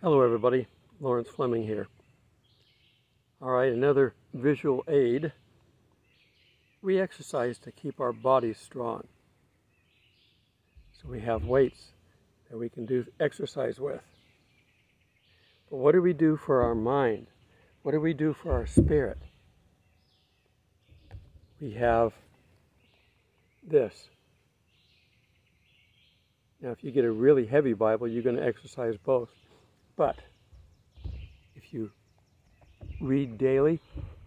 Hello everybody, Lawrence Fleming here. Alright, another visual aid. We exercise to keep our bodies strong. So we have weights that we can do exercise with. But what do we do for our mind? What do we do for our spirit? We have this. Now if you get a really heavy Bible, you're going to exercise both. But if you read daily,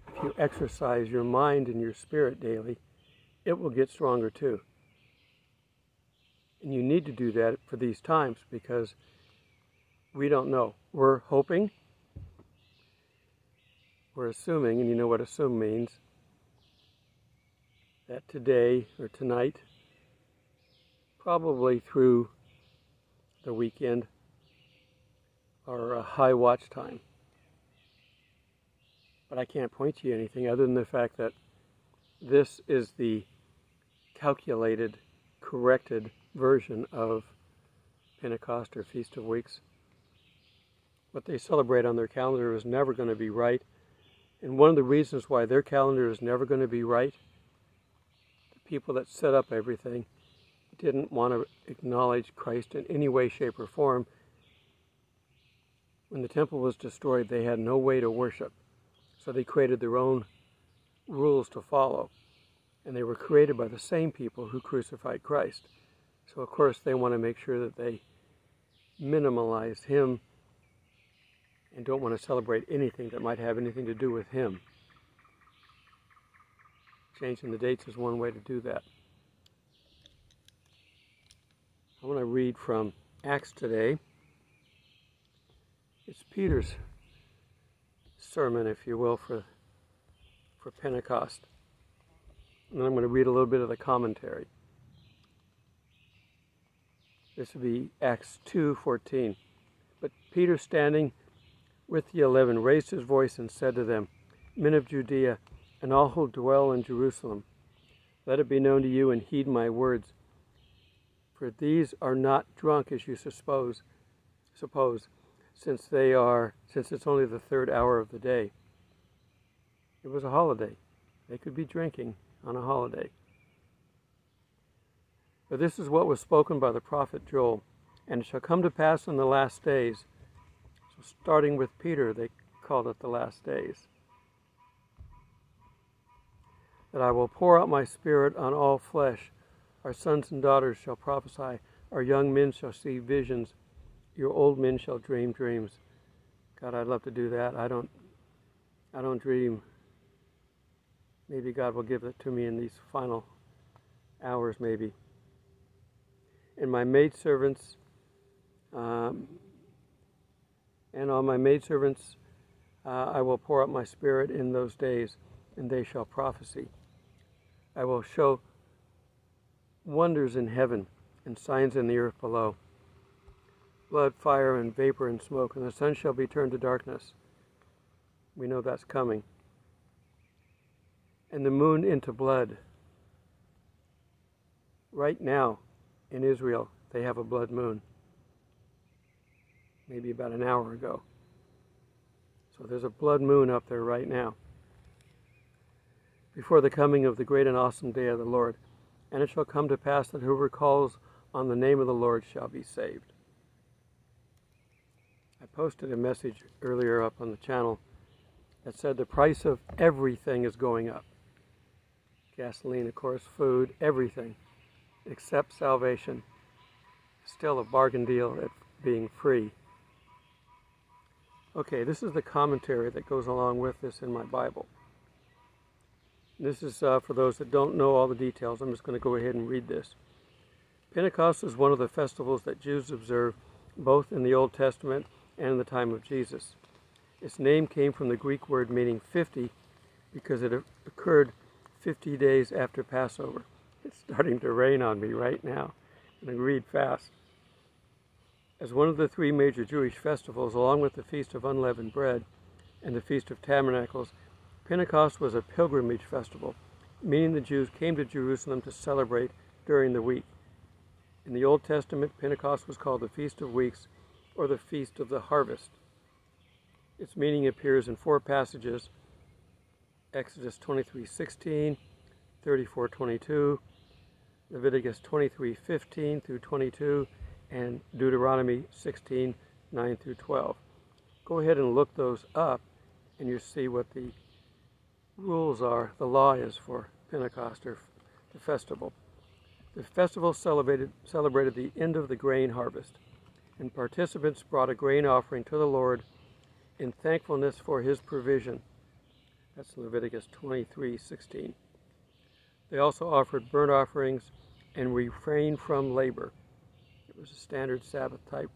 if you exercise your mind and your spirit daily, it will get stronger too. And you need to do that for these times because we don't know. We're hoping, we're assuming, and you know what assume means, that today or tonight, probably through the weekend, or a high watch time. But I can't point to you anything other than the fact that this is the calculated, corrected version of Pentecost or Feast of Weeks. What they celebrate on their calendar is never going to be right. And one of the reasons why their calendar is never going to be right, the people that set up everything didn't want to acknowledge Christ in any way, shape, or form. When the temple was destroyed, they had no way to worship. So they created their own rules to follow. And they were created by the same people who crucified Christ. So of course they want to make sure that they minimalize him and don't want to celebrate anything that might have anything to do with him. Changing the dates is one way to do that. I want to read from Acts today. It's Peter's sermon, if you will, for Pentecost. And then I'm going to read a little bit of the commentary. This will be Acts 2:14. But Peter, standing with the 11, raised his voice and said to them, Men of Judea, and all who dwell in Jerusalem, let it be known to you and heed my words. For these are not drunk as you suppose, since it's only the third hour of the day. It was a holiday. They could be drinking on a holiday. But this is what was spoken by the prophet Joel. And it shall come to pass in the last days. So starting with Peter, they called it the last days. That I will pour out my spirit on all flesh. Our sons and daughters shall prophesy. Our young men shall see visions. Your old men shall dream dreams. God, I'd love to do that. I don't dream. Maybe God will give it to me in these final hours, maybe. And my maidservants, and on my maidservants, I will pour out my spirit in those days, and they shall prophesy. I will show wonders in heaven and signs in the earth below. Blood, fire, and vapor and smoke, and the sun shall be turned to darkness. We know that's coming. And the moon into blood. Right now, in Israel, they have a blood moon. Maybe about an hour ago. So there's a blood moon up there right now. Before the coming of the great and awesome day of the Lord. And it shall come to pass that whoever calls on the name of the Lord shall be saved. I posted a message earlier up on the channel that said the price of everything is going up. Gasoline, of course, food, everything, except salvation. Still a bargain deal at being free. Okay, this is the commentary that goes along with this in my Bible. This is for those that don't know all the details. I'm just going to go ahead and read this. Pentecost is one of the festivals that Jews observe both in the Old Testament and in the time of Jesus. Its name came from the Greek word meaning 50 because it occurred 50 days after Passover. It's starting to rain on me right now. I'm going to read fast. As one of the three major Jewish festivals, along with the Feast of Unleavened Bread and the Feast of Tabernacles, Pentecost was a pilgrimage festival, meaning the Jews came to Jerusalem to celebrate during the week. In the Old Testament, Pentecost was called the Feast of Weeks or the feast of the harvest. Its meaning appears in 4 passages: Exodus 23:16, 34:22, Leviticus 23:15 through 22, and Deuteronomy 16:9 through 12. Go ahead and look those up, and you see what the rules are, the law is for Pentecost, or the festival. The festival celebrated the end of the grain harvest, and participants brought a grain offering to the Lord in thankfulness for his provision. That's Leviticus 23:16. They also offered burnt offerings and refrained from labor. It was a standard Sabbath type,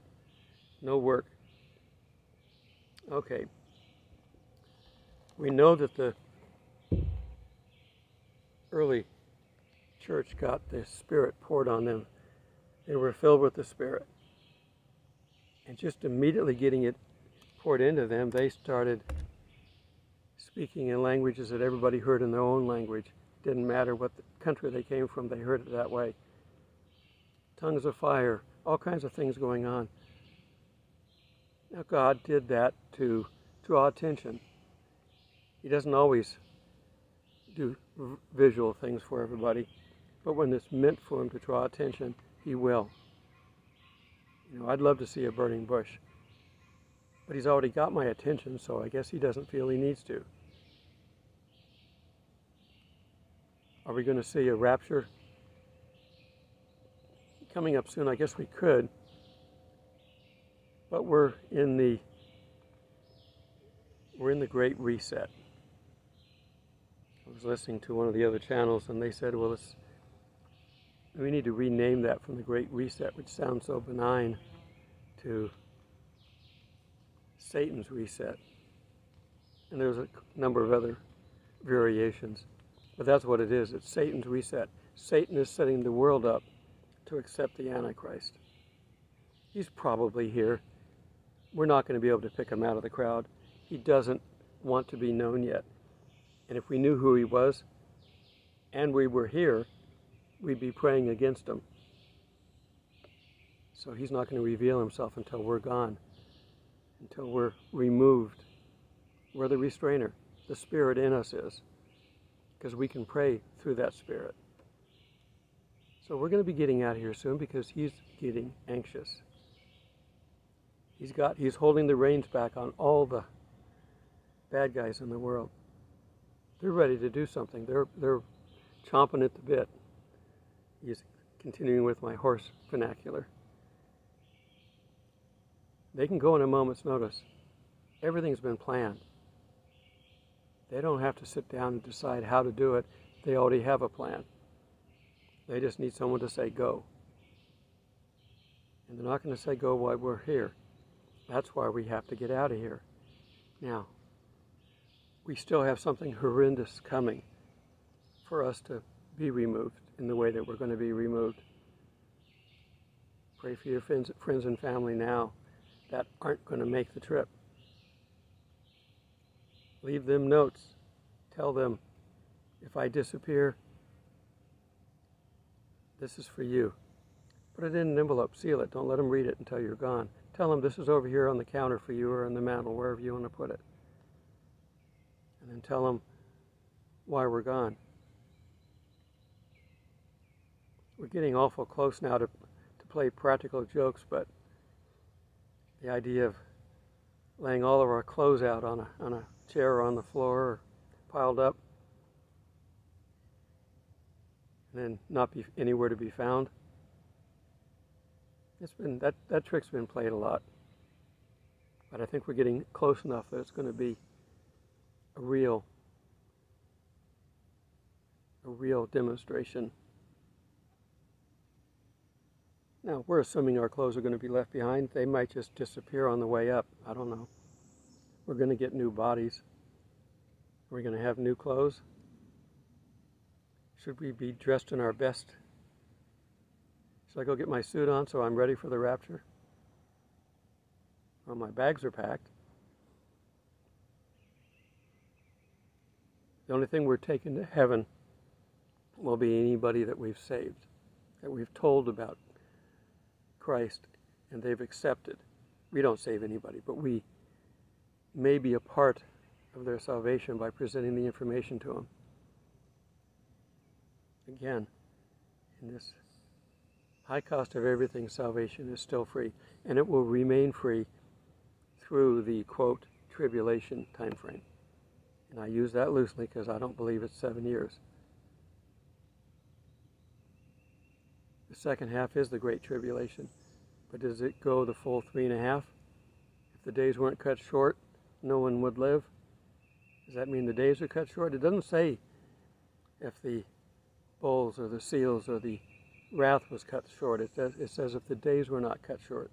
no work. Okay. We know that the early church got the Spirit poured on them. They were filled with the Spirit. And just immediately getting it poured into them, they started speaking in languages that everybody heard in their own language. Didn't matter what country they came from, they heard it that way. Tongues of fire, all kinds of things going on. Now God did that to draw attention. He doesn't always do visual things for everybody, but when it's meant for him to draw attention, he will. You know, I'd love to see a burning bush, but he's already got my attention, so I guess he doesn't feel he needs to. Are we going to see a rapture coming up soon? I guess we could, but we're in the Great Reset. I was listening to one of the other channels, and they said, well, we need to rename that from the Great Reset, which sounds so benign, to Satan's Reset. And there's a number of other variations, but that's what it is. It's Satan's Reset. Satan is setting the world up to accept the Antichrist. He's probably here. We're not going to be able to pick him out of the crowd. He doesn't want to be known yet. And if we knew who he was, and we were here, we'd be praying against him. So he's not going to reveal himself until we're gone, until we're removed. We're the restrainer. The Spirit in us is, because we can pray through that Spirit. So we're going to be getting out of here soon because he's getting anxious. He's holding the reins back on all the bad guys in the world. They're ready to do something. They're chomping at the bit. He's continuing with my horse vernacular. They can go in a moment's notice. Everything's been planned. They don't have to sit down and decide how to do it. They already have a plan. They just need someone to say go. And they're not going to say go while we're here. That's why we have to get out of here. Now, we still have something horrendous coming for us to be removed in the way that we're going to be removed. Pray for your friends and family now that aren't going to make the trip. Leave them notes. Tell them, if I disappear, this is for you. Put it in an envelope, seal it. Don't let them read it until you're gone. Tell them this is over here on the counter for you, or on the mantle, wherever you want to put it. And then tell them why we're gone. We're getting awful close now to play practical jokes, but the idea of laying all of our clothes out on a chair or on the floor, or piled up, and then not be anywhere to be found. It's been that trick's been played a lot, but I think we're getting close enough that it's going to be a real demonstration. Now, we're assuming our clothes are going to be left behind. They might just disappear on the way up. I don't know. We're going to get new bodies. Are we going to have new clothes? Should we be dressed in our best? Should I go get my suit on so I'm ready for the rapture? Well, my bags are packed. The only thing we're taking to heaven will be anybody that we've saved, that we've told about Christ, and they've accepted, We don't save anybody, but we may be a part of their salvation by presenting the information to them. Again, in this high cost of everything, salvation is still free, and it will remain free through the, quote, tribulation time frame. And I use that loosely because I don't believe it's 7 years. The second half is the Great Tribulation, but does it go the full 3.5? If the days weren't cut short, no one would live. Does that mean the days are cut short? It doesn't say if the bowls or the seals or the wrath was cut short. It says if the days were not cut short.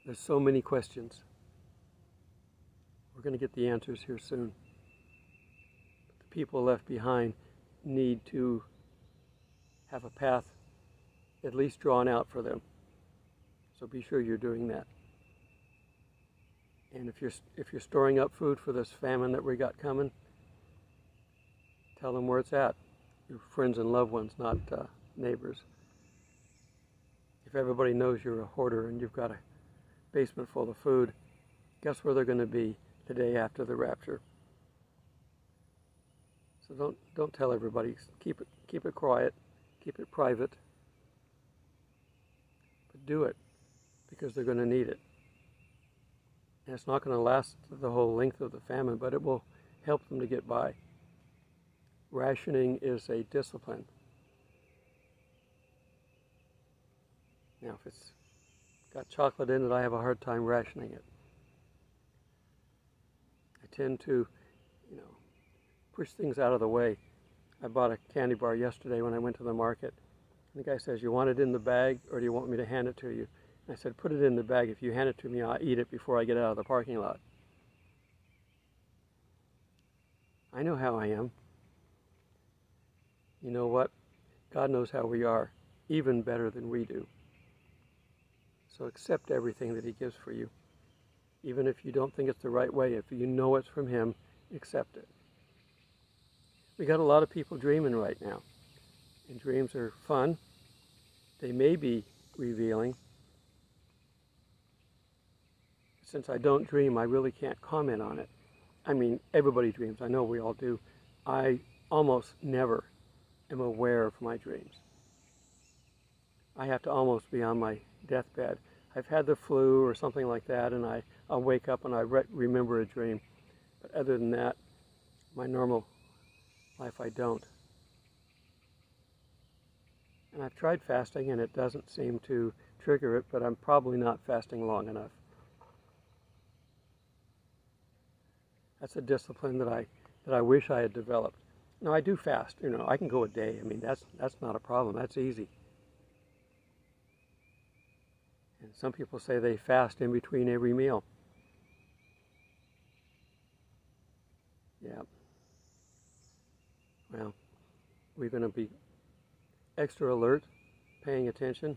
There's so many questions. We're going to get the answers here soon. But the people left behind need to have a path at least drawn out for them. So be sure you're doing that. And if you're storing up food for this famine that we got coming, tell them where it's at. Your friends and loved ones, not neighbors. If everybody knows you're a hoarder and you've got a basement full of food, guess where they're going to be the day after the rapture? So don't tell everybody. Keep it quiet, keep it private, but do it because they're going to need it. And it's not going to last the whole length of the famine, but it will help them to get by. Rationing is a discipline. Now, if it's got chocolate in it, I have a hard time rationing it. I tend to, push things out of the way. I bought a candy bar yesterday when I went to the market. And the guy says, "You want it in the bag or do you want me to hand it to you?" And I said, "Put it in the bag. If you hand it to me, I'll eat it before I get out of the parking lot." I know how I am. You know what? God knows how we are, even better than we do. So accept everything that He gives for you. Even if you don't think it's the right way, if you know it's from Him, accept it. We got a lot of people dreaming right now. And dreams are fun. They may be revealing. Since I don't dream, I really can't comment on it. I mean, everybody dreams. I know we all do. I almost never am aware of my dreams. I have to almost be on my deathbed. I've had the flu or something like that, and I'll wake up and I remember a dream. But other than that, my normal life, I don't. And I've tried fasting, and it doesn't seem to trigger it, but I'm probably not fasting long enough. That's a discipline that I wish I had developed. Now, I do fast. I can go a day. I mean, that's not a problem. That's easy. And some people say they fast in between every meal. Yeah. Well, we're going to be extra alert, paying attention.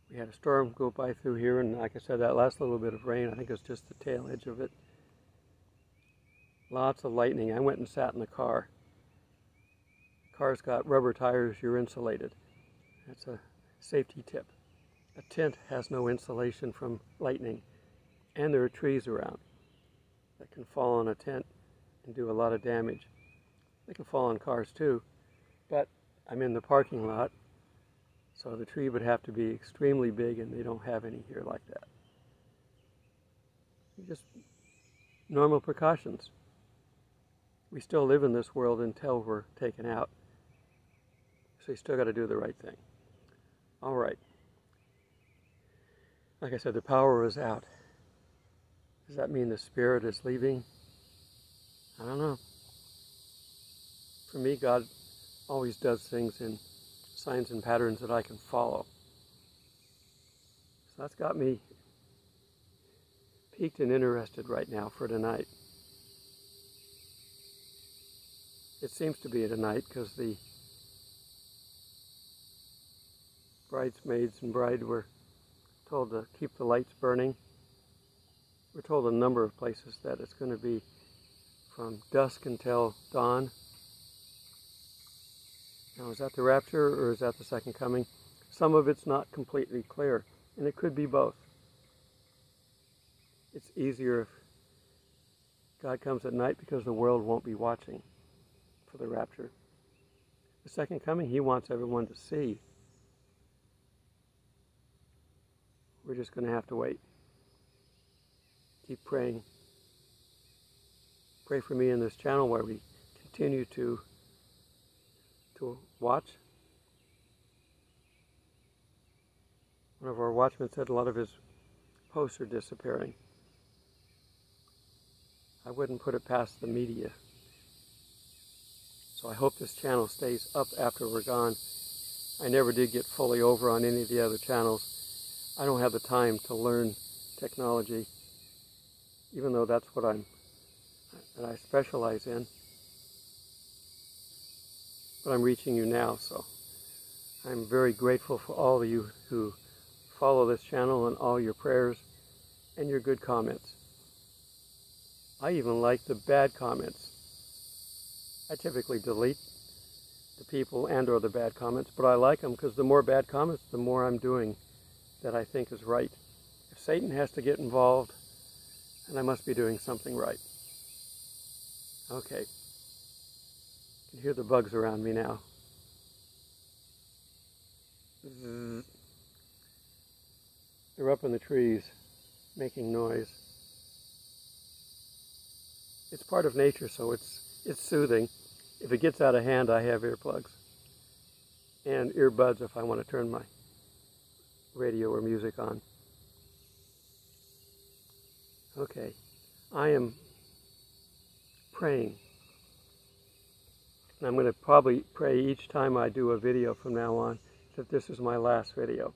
We had a storm go by through here, and like I said, that last little bit of rain, I think it was just the tail edge of it. Lots of lightning. I went and sat in the car. Car's got rubber tires, you're insulated. That's a safety tip. A tent has no insulation from lightning, and there are trees around that can fall on a tent and do a lot of damage. They can fall on cars too, but I'm in the parking lot, so the tree would have to be extremely big, and they don't have any here like that. Just normal precautions. We still live in this world until we're taken out, so you still got to do the right thing. All right. Like I said, the power is out. Does that mean the Spirit is leaving? I don't know. For me, God always does things in signs and patterns that I can follow. So that's got me piqued and interested right now for tonight. It seems to be tonight because the bridesmaids and bride were told to keep the lights burning. We're told a number of places that it's going to be from dusk until dawn. Now, is that the rapture or is that the second coming? some of it's not completely clear, and it could be both. It's easier if God comes at night because the world won't be watching for the rapture. The second coming, he wants everyone to see. We're just going to have to wait. Keep praying. Pray for me in this channel where we continue to watch. One of our watchmen said a lot of his posts are disappearing. I wouldn't put it past the media. So I hope this channel stays up after we're gone. I never did get fully over on any of the other channels. I don't have the time to learn technology, even though that's what I specialize in. But I'm reaching you now, so I'm very grateful for all of you who follow this channel and all your prayers and your good comments. I even like the bad comments. I typically delete the people and or the bad comments, but I like them because the more bad comments, the more I'm doing that I think is right. If Satan has to get involved, then I must be doing something right. Okay. I can hear the bugs around me now. They're up in the trees, making noise. It's part of nature, so it's soothing. If it gets out of hand, I have earplugs and earbuds if I want to turn my radio or music on. Okay, I am praying. And I'm going to probably pray each time I do a video from now on that this is my last video.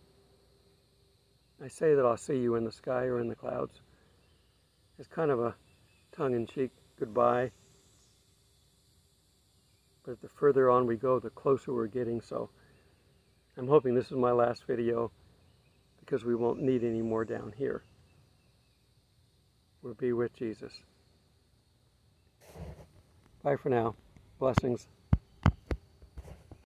I say that I'll see you in the sky or in the clouds. It's kind of a tongue-in-cheek goodbye. But the further on we go, the closer we're getting. So I'm hoping this is my last video because we won't need any more down here. We'll be with Jesus. Bye for now. Blessings.